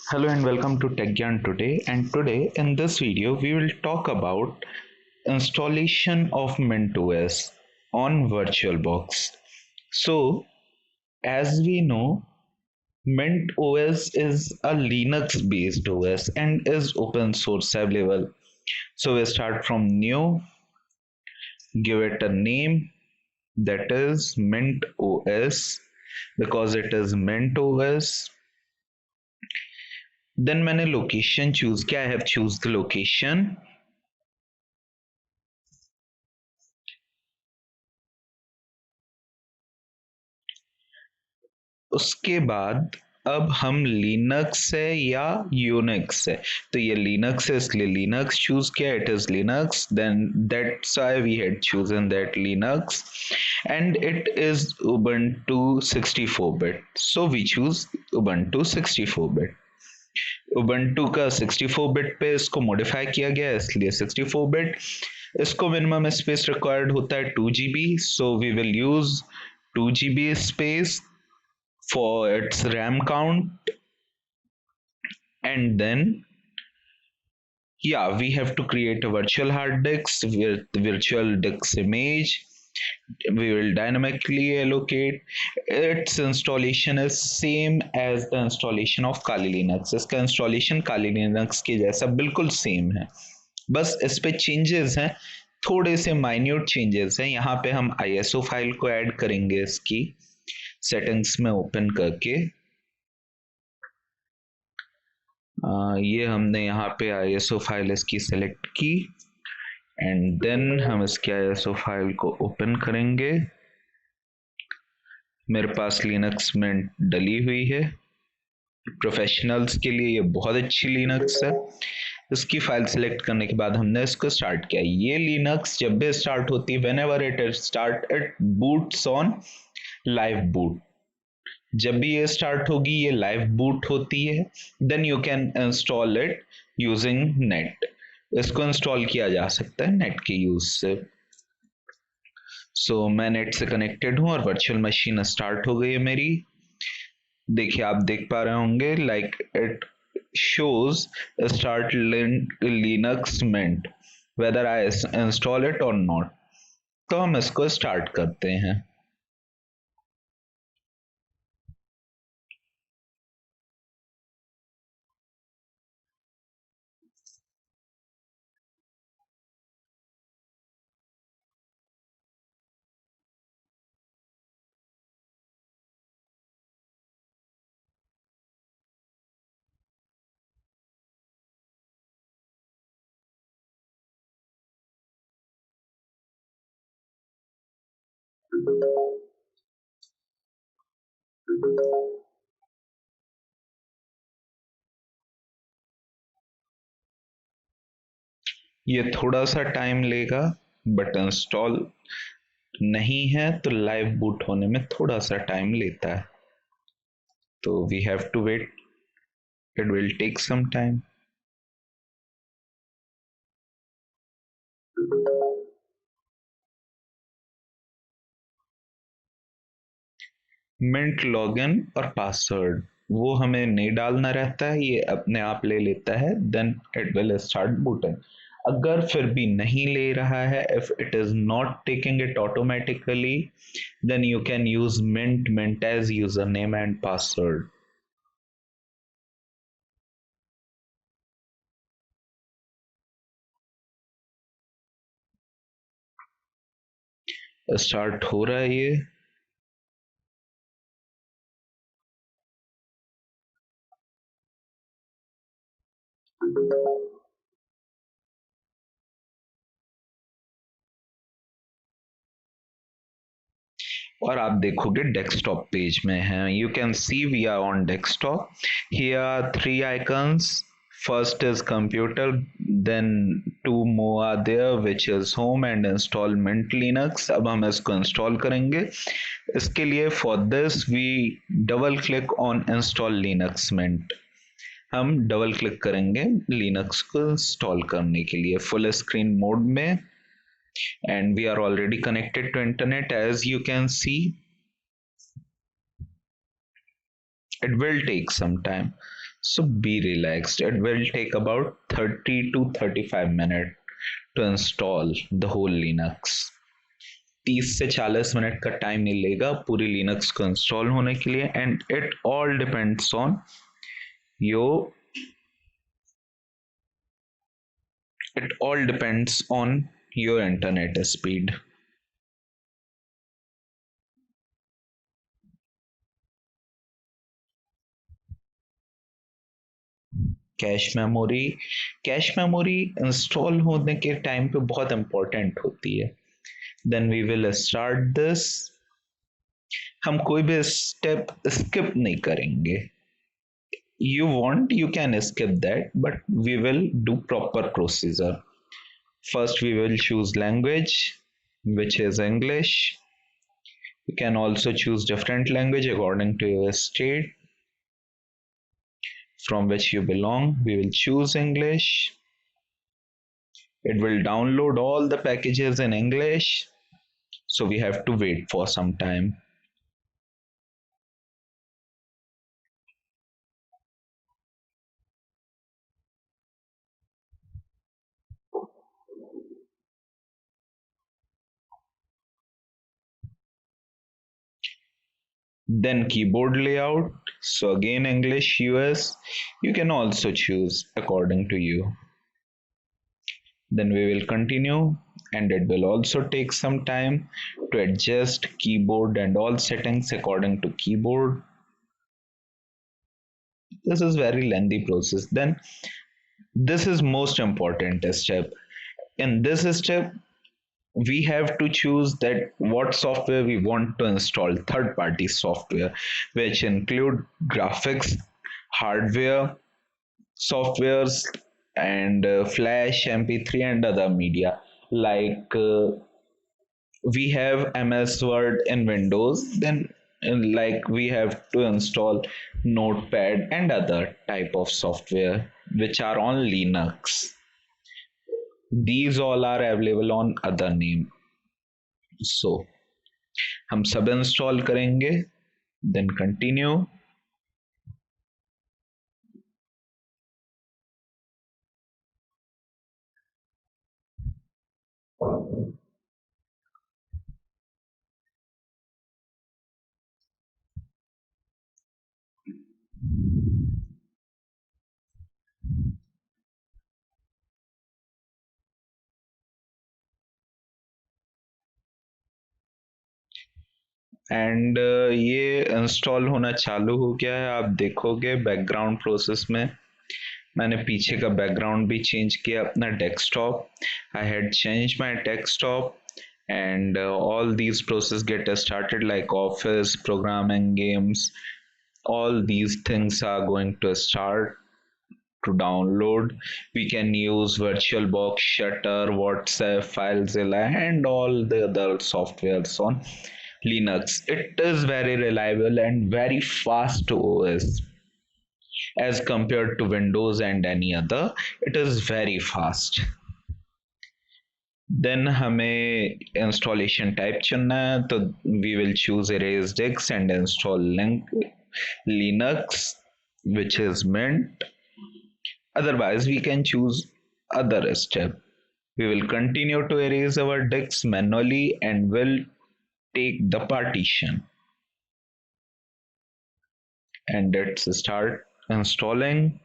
Hello and welcome to TechGyan today. And today in this video we will talk about installation of MintOS on VirtualBox. So as we know, MintOS is a Linux based OS and is open source available. So we start from new, give it a name that is MintOS because it is MintOS. Then मैंने location choose किया. I have choose the location. उसके बाद अब हम Linux है या Unix है, तो ये लिनक्स है इसलिए लिनक्स चूज किया. It is Linux, then that's why we had chosen that Linux and it is Ubuntu 64 bit, so we choose Ubuntu 64 bit. Ubuntu का 64 बिट पे इसको मॉडिफाई किया गया है इसलिए 64 बिट. इसको मिनिमम स्पेस रिक्वायर्ड होता है 2 GB, so we will use 2 GB space for its RAM count. And then we have to create a virtual hard disk with virtual disk image. We will dynamically allocate. Its installation is same as the installation of Kali Linux. इसका installation Kali Linux के जैसा बिल्कुल same है, बस इस पे changes हैं, थोड़े से minute changes हैं. यहाँ पे हम ISO फाइल को ऐड करेंगे इसकी सेटिंग्स में ओपन करके. ये हमने यहाँ पे ISO फाइल इसकी सेलेक्ट की एंड देन हम इसके ISO फाइल को ओपन करेंगे. मेरे पास लिनक्स में डली हुई है, प्रोफेशनल्स के लिए ये बहुत अच्छी लिनक्स है. इसकी फाइल सेलेक्ट करने के बाद हमने इसको स्टार्ट किया. ये लिनक्स जब भी स्टार्ट होती है, when ever it start it boots on live boot. जब भी ये स्टार्ट होगी ये लाइव बूट होती है. Then you can install it using net. इसको इंस्टॉल किया जा सकता है नेट के यूज से. सो मैं नेट से कनेक्टेड हूं और वर्चुअल मशीन स्टार्ट हो गई है मेरी. देखिए आप देख पा रहे होंगे like it shows start Linux Mint whether I install it or not. तो हम इसको स्टार्ट करते हैं. ये थोड़ा सा टाइम लेगा बट इंस्टॉल नहीं है तो लाइव बूट होने में थोड़ा सा टाइम लेता है, तो we have to wait. It will take some time. Mint login और पासवर्ड वो हमें नहीं डालना रहता है, ये अपने आप ले लेता है. Then it will start booting. अगर फिर भी नहीं ले रहा है, if it is not taking it automatically, then you can use Mint as user name and password. Start हो रहा है ये. और आप देखोगे डेस्कटॉप पेज में है. You can see we are on desktop. Here are 3 icons. First is computer, then 2 more are there which is home and install Mint Linux. अब हम इसको इंस्टॉल करेंगे. इसके लिए for this we double click on install Linux Mint. हम double click करेंगे Linux को install करने के लिए फुल स्क्रीन मोड में. and we are already connected to internet. As you can see, it will take some time. So be relaxed. It will take about 30 to 35 minutes to install the whole Linux. 30 से 40 minute का time मिलेगा पूरी Linux को install होने के लिए and it all depends on your it all depends on your internet speed. Cache memory install होने के टाइम पे बहुत इंपॉर्टेंट होती है. Then we will start this. हम कोई भी स्टेप स्किप नहीं करेंगे. You want, you can skip that, but we will do proper procedure. First we will choose language, which is English. You can also choose different language according to your state from which you belong. We will choose English. It will download all the packages in English, so we have to wait for some time. Then keyboard layout, so again English US. You can also choose according to you. Then we will continue, and it will also take some time to adjust keyboard and all settings according to keyboard. This is very lengthy process. Then this is most important step. In this step, we have to choose that what software we want to install. Third party software, which include graphics, hardware, softwares, and flash, mp3 and other media. Like we have MS Word in Windows, then like we have to install Notepad and other type of software which are on Linux. These all are available on other name. So हम सब install करेंगे. Then continue. And ये install होना चालू हो गया है. आप देखोगे बैकग्राउंड प्रोसेस में मैंने पीछे का बैकग्राउंड भी चेंज किया अपना desktop. I had change my desktop and all these process get started like office programming games. All these things are going to start to download. We can use VirtualBox, Shutter, WhatsApp, FileZilla, and all the other softwares on Linux. It is very reliable and very fast OS as compared to Windows and any other. It is very fast. Then हमें installation type चुनना है, तो we will choose erase disk and install Linux, which is Mint. Otherwise we can choose other step. We will continue to erase our disks manually and will take the partition. And let's start installing.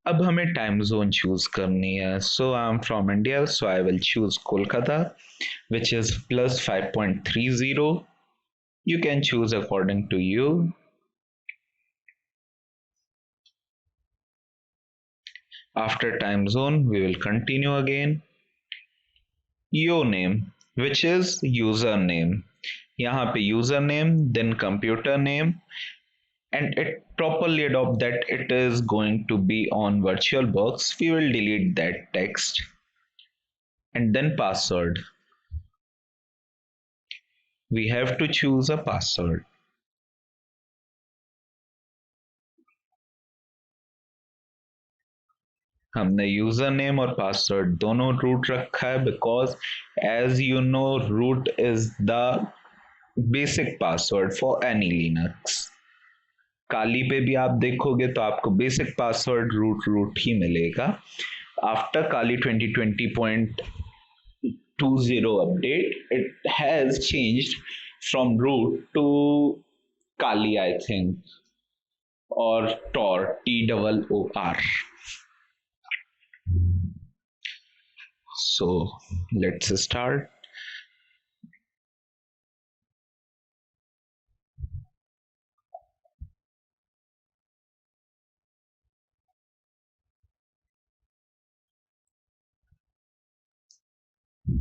अब हमें time zone choose करनी है. So I am from India, so I will choose Kolkata, which is plus 5.30. You can choose according to you. After time zone, we will continue again. Your name, which is username. यहाँ पे username, then computer name, and it properly adopt that it is going to be on VirtualBox. We will delete that text. And then password. We have to choose a password. हमने user name और password दोनों root रखा है because as you know root is the basic password for any Linux. Kali पे भी आप देखोगे तो आपको बेसिक पासवर्ड रूट रूट ही मिलेगा. After Kali 2020.20 update, it has changed from root to Kali, I think, or Tor, Toor. So let's start.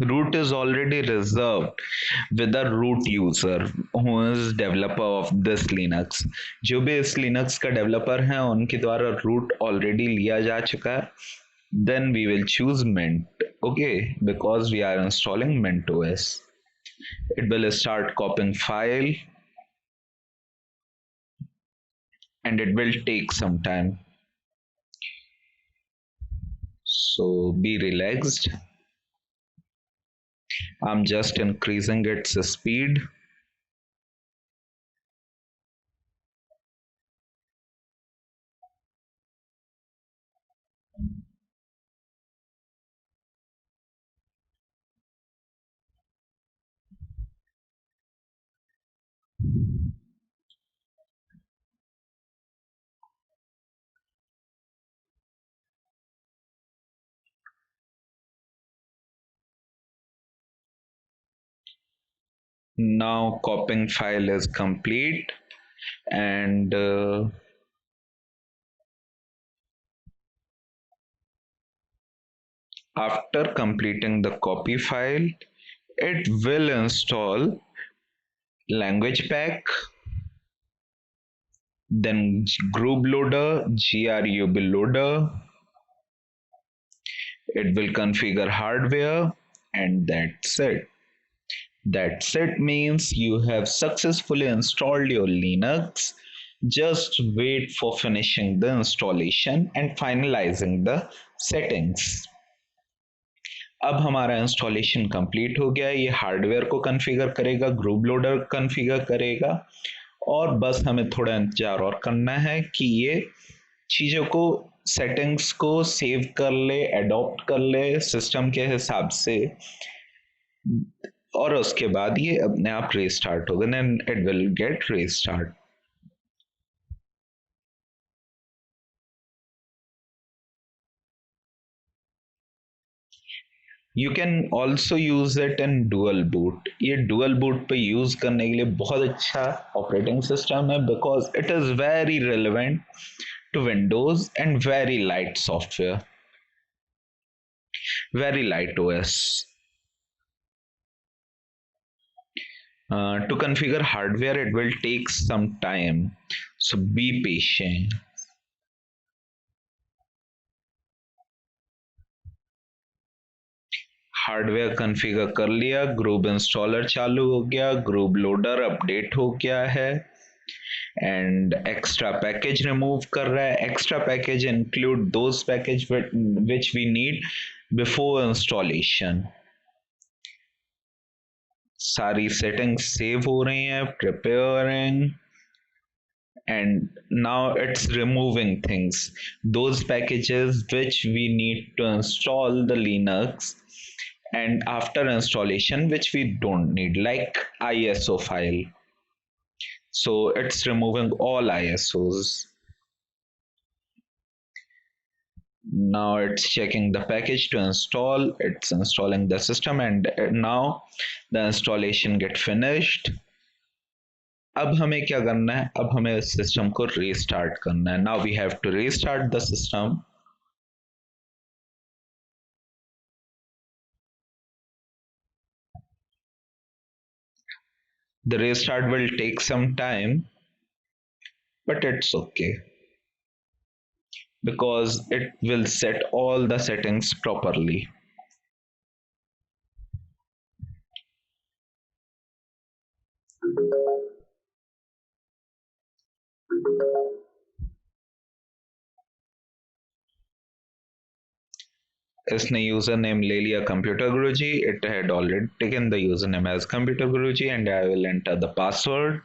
Root is already reserved with the root user who is developer of this Linux. जो भी इस Linux का developer है उनके द्वारा root already लिया जा चुका है. Then we will choose Mint, okay, because we are installing Mint OS. It will start copying file and it will take some time. So be relaxed. I'm just increasing its speed. Now copying file is complete and after completing the copy file, it will install language pack, then group loader, grub loader. It will configure hardware and that's it. That's it means you have successfully installed your Linux. Just wait for finishing the installation and finalizing the settings. अब हमारा installation complete हो गया. ये hardware को configure करेगा, group loader configure करेगा और बस हमें थोड़ा इंतजार और करना है कि ये चीज़ों को सेटिंग्स को सेव कर ले, अडॉप्ट कर ले सिस्टम के हिसाब से और उसके बाद ये अपने आप रीस्टार्ट होगा. Then it will get restart. You can also use it in dual boot. ये डुअल बूट पे यूज करने के लिए बहुत अच्छा ऑपरेटिंग सिस्टम है because it is very relevant to Windows and very light software, very light OS. To configure hardware it will take some time, so be patient. Hardware configure कर लिया, group installer चालू हो गया, group loader update हो गया है and extra package remove कर रहा है. Extra package include those package which we need before installation. सारी सेटिंग्स सेव हो रही हैं, preparing and now it's removing things, those packages which we need to install the Linux and after installation which we don't need, like ISO file. So it's removing all ISOs. Now it's checking the package to install, it's installing the system and now the installation get finished. अब हमें क्या करना है, अब हमें system को restart करना है. Now we have to restart the system. The restart will take some time, but it's okay because it will set all the settings properly. इसने यूजर नेम ले लिया computer Guruji. It had already taken the user name as computer Guruji and I will enter the password.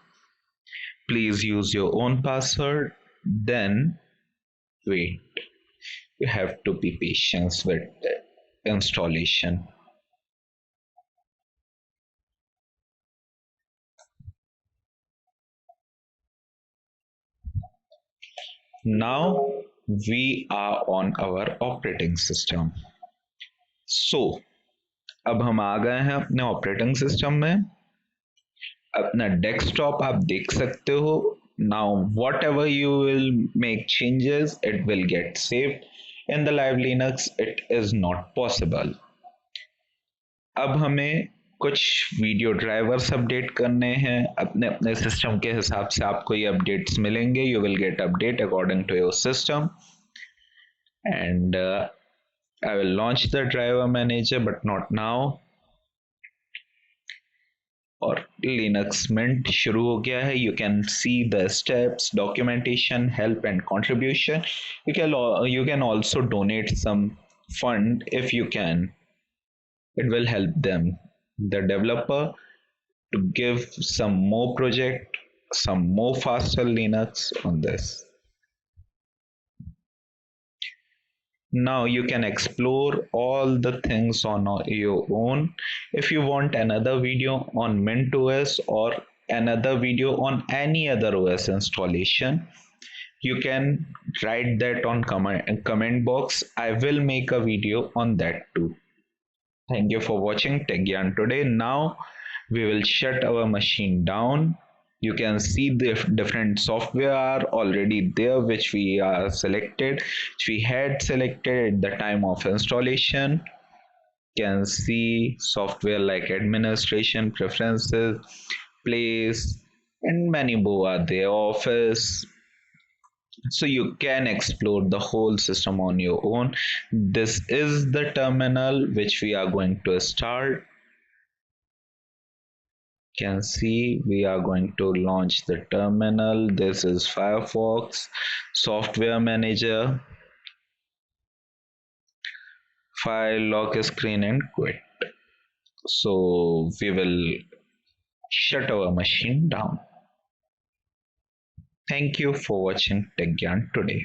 Please use your own password. Then wait. You have to be patient with the installation. Now we are on our operating system. So अब हम आ गए हैं अपने operating system में. अपना desktop आप देख सकते हो. Now whatever you will make changes, it will get saved. In the live Linux it is not possible. अब हमें कुछ वीडियो ड्राइवर्स अपडेट करने हैं. अपने अपने सिस्टम के हिसाब से आपको ये अपडेट्स मिलेंगे. You will get update according to your system and I will launch the driver manager but not now. और लिनक्स मिंट शुरू हो गया है. You can see the steps, documentation, help and contribution. You can also donate some fund if you can. It will help them, the developer, to give some more project, some more faster Linux on this. Now you can explore all the things on your own. If you want another video on MintOS or another video on any other OS installation, you can write that on comment box. I will make a video on that too. Thank you for watching TechGyan today. Now we will shut our machine down. You can see the different software are already there which we are selected, which we had selected at the time of installation. You can see software like administration, preferences, place, and many more are there. Office. So you can explore the whole system on your own. This is the terminal which we are going to start. You can see we are going to launch the terminal. This is Firefox software manager. File lock screen and quit. So we will shut our machine down. Thank you for watching TechGyan today.